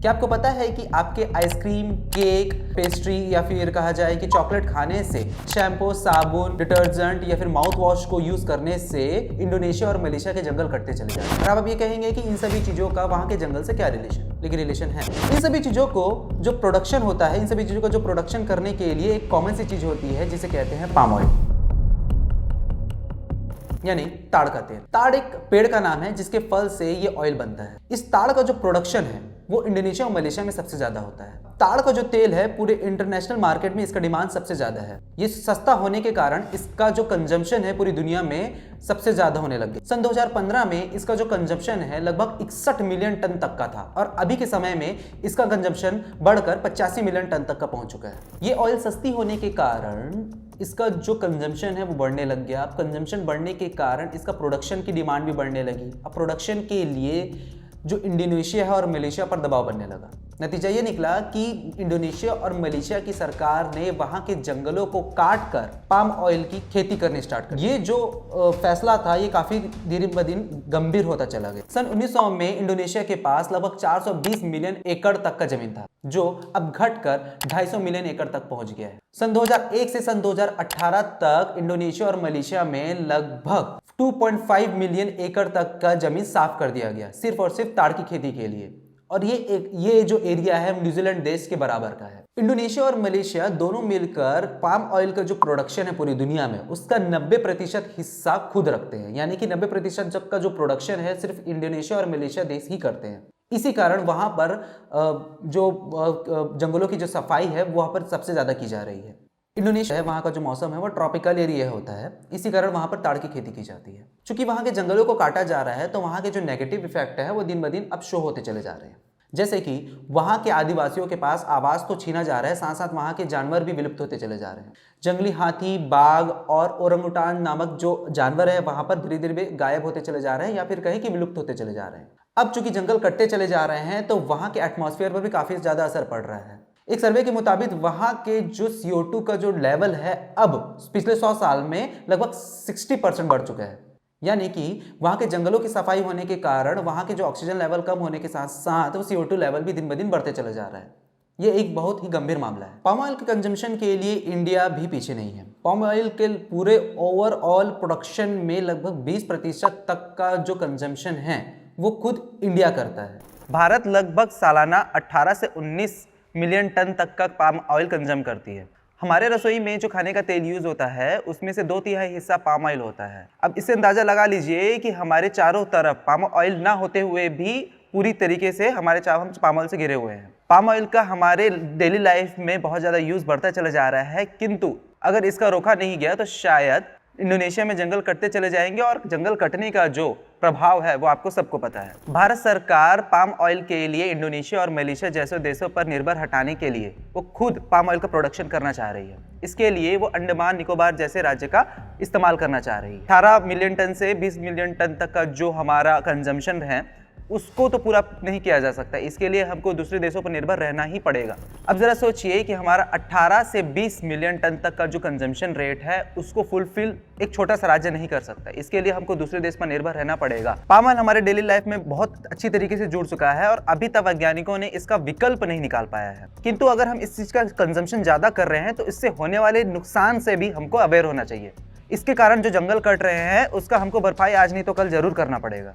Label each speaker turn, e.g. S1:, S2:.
S1: क्या आपको पता है कि आपके आइसक्रीम, केक, पेस्ट्री या फिर कहा जाए कि चॉकलेट खाने से, शैम्पू, साबुन, डिटर्जेंट या फिर माउथ वॉश को यूज करने से इंडोनेशिया और मलेशिया के जंगल कटते चले जाते हैं। और अब ये कहेंगे कि इन सभी चीजों का वहां के जंगल से क्या रिलेशन, लेकिन रिलेशन है। इन सभी चीजों को जो प्रोडक्शन होता है, इन सभी चीजों का जो प्रोडक्शन करने के लिए एक कॉमन सी चीज होती है जिसे कहते हैं पाम ऑयल, यानी ताड़ का तेल। ताड़ एक पेड़ का नाम है जिसके फल से ये ऑयल बनता है। इस ताड़ का जो प्रोडक्शन है वो इंडोनेशिया और मलेशिया में सबसे ज्यादा होता है। ताड़ का जो तेल है पूरे इंटरनेशनल मार्केट में इसका डिमांड सबसे ज्यादा है। ये सस्ता होने के कारण इसका जो कंजम्पशन है पूरी दुनिया में सबसे ज्यादा होने लग गया। सन 2015 में इसका जो कंजम्पशन है लगभग 61 मिलियन टन तक का था और अभी के समय में इसका कंजम्पशन बढ़कर 85 मिलियन टन तक का पहुंच चुका है। ये ऑयल सस्ती होने के कारण इसका जो कंजम्पशन है वो बढ़ने लग गया। अब कंजम्पशन बढ़ने के कारण इसका प्रोडक्शन की डिमांड भी बढ़ने लगी। अब प्रोडक्शन के लिए जो इंडोनेशिया है और मलेशिया पर दबाव बनने लगा। नतीजा ये निकला कि इंडोनेशिया और मलेशिया की सरकार ने वहां के जंगलों को काट कर पाम ऑयल की खेती करनी स्टार्ट कर। ये जो फैसला था ये काफी दिन ब दिन गंभीर होता चला गया। सन 1900 में इंडोनेशिया के पास लगभग 420 मिलियन एकड़ तक का जमीन था, जो अब घटकर 250 मिलियन एकड़ तक पहुंच गया है। सन 2001 से सन 2018 तक इंडोनेशिया और मलेशिया में लगभग 2.5 मिलियन एकड़ तक का जमीन साफ कर दिया गया सिर्फ और सिर्फ ताड़ की खेती के लिए। और ये जो एरिया है न्यूजीलैंड देश के बराबर का है। इंडोनेशिया और मलेशिया दोनों मिलकर पाम ऑयल का जो प्रोडक्शन है पूरी दुनिया में उसका 90% हिस्सा खुद रखते हैं, यानी कि 90% का जो प्रोडक्शन है सिर्फ इंडोनेशिया और मलेशिया देश ही करते हैं। इसी कारण वहां पर जो जंगलों की जो सफाई है वहां पर सबसे ज्यादा की जा रही है। इंडोनेशिया है, वहाँ का जो मौसम है वो ट्रॉपिकल एरिया होता है, इसी कारण वहाँ पर ताड़ की खेती की जाती है। चूंकि वहाँ के जंगलों को काटा जा रहा है तो वहाँ के जो नेगेटिव इफेक्ट है वो दिन ब दिन अब शो होते चले जा रहे हैं। जैसे कि वहाँ के आदिवासियों के पास आवास तो छीना जा रहा है, साथ साथ वहाँ के जानवर भी विलुप्त होते चले जा रहे हैं। जंगली हाथी, बाघ और ओरंगुटान नामक जो जानवर है वहाँ पर धीरे धीरे गायब होते चले जा रहे हैं या फिर कहें कि विलुप्त होते चले जा रहे हैं। अब चूंकि जंगल कटते चले जा रहे हैं तो वहाँ के एटमॉस्फेयर पर भी काफी ज्यादा असर पड़ रहा है। एक सर्वे के मुताबिक वहां के जो CO2 का जो लेवल है अब पिछले 100 साल में लगभग 60% बढ़ चुका है। यानी कि वहां के जंगलों की सफाई होने के कारण वहां के जो ऑक्सीजन लेवल कम होने के साथ साथ वो CO2 लेवल भी दिन ब दिन बढ़ते चले जा रहा है। ये एक बहुत ही गंभीर मामला है। पाम ऑयल के कंजम्पशन के लिए इंडिया भी पीछे नहीं है। पाम ऑयल के पूरे ओवरऑल प्रोडक्शन में लगभग 20% तक का जो कंजम्पशन है वो खुद इंडिया करता है। भारत लगभग सालाना 18 से 19 मिलियन टन तक का पाम ऑयल कंज्यूम करती है। हमारे रसोई में जो खाने का तेल यूज होता है उसमें से 2/3 हिस्सा पाम ऑयल होता है। अब इससे अंदाजा लगा लीजिए कि हमारे चारों तरफ पाम ऑयल ना होते हुए भी पूरी तरीके से हम पाम ऑयल से घिरे हुए हैं। पाम ऑयल का हमारे डेली लाइफ में बहुत ज़्यादा यूज बढ़ता चला जा रहा है, किंतु अगर इसका रोका नहीं गया तो शायद इंडोनेशिया में जंगल कटते चले जाएंगे और जंगल कटने का जो प्रभाव है वो आपको सबको पता है। भारत सरकार पाम ऑयल के लिए इंडोनेशिया और मलेशिया जैसे देशों पर निर्भर हटाने के लिए वो खुद पाम ऑयल का प्रोडक्शन करना चाह रही है। इसके लिए वो अंडमान निकोबार जैसे राज्य का इस्तेमाल करना चाह रही है। 18 मिलियन टन से 20 मिलियन टन तक का जो हमारा कंजम्पशन है उसको तो पूरा नहीं किया जा सकता, इसके लिए हमको दूसरे देशों पर निर्भर रहना ही पड़ेगा। अब जरा सोचिए कि हमारा 18 से 20 मिलियन टन तक का जो कंजम्पशन रेट है उसको फुलफिल एक छोटा सा राज्य नहीं कर सकता, इसके लिए हमको दूसरे देश पर निर्भर रहना पड़ेगा। पाम ऑयल हमारे डेली लाइफ में बहुत अच्छी तरीके से जुड़ चुका है और अभी तक वैज्ञानिकों ने इसका विकल्प नहीं निकाल पाया है। किंतु अगर हम इस चीज का कंजम्पशन ज्यादा कर रहे हैं तो इससे होने वाले नुकसान से भी हमको अवेयर होना चाहिए। इसके कारण जो जंगल कट रहे हैं उसका हमको भरपाई आज नहीं तो कल जरूर करना पड़ेगा।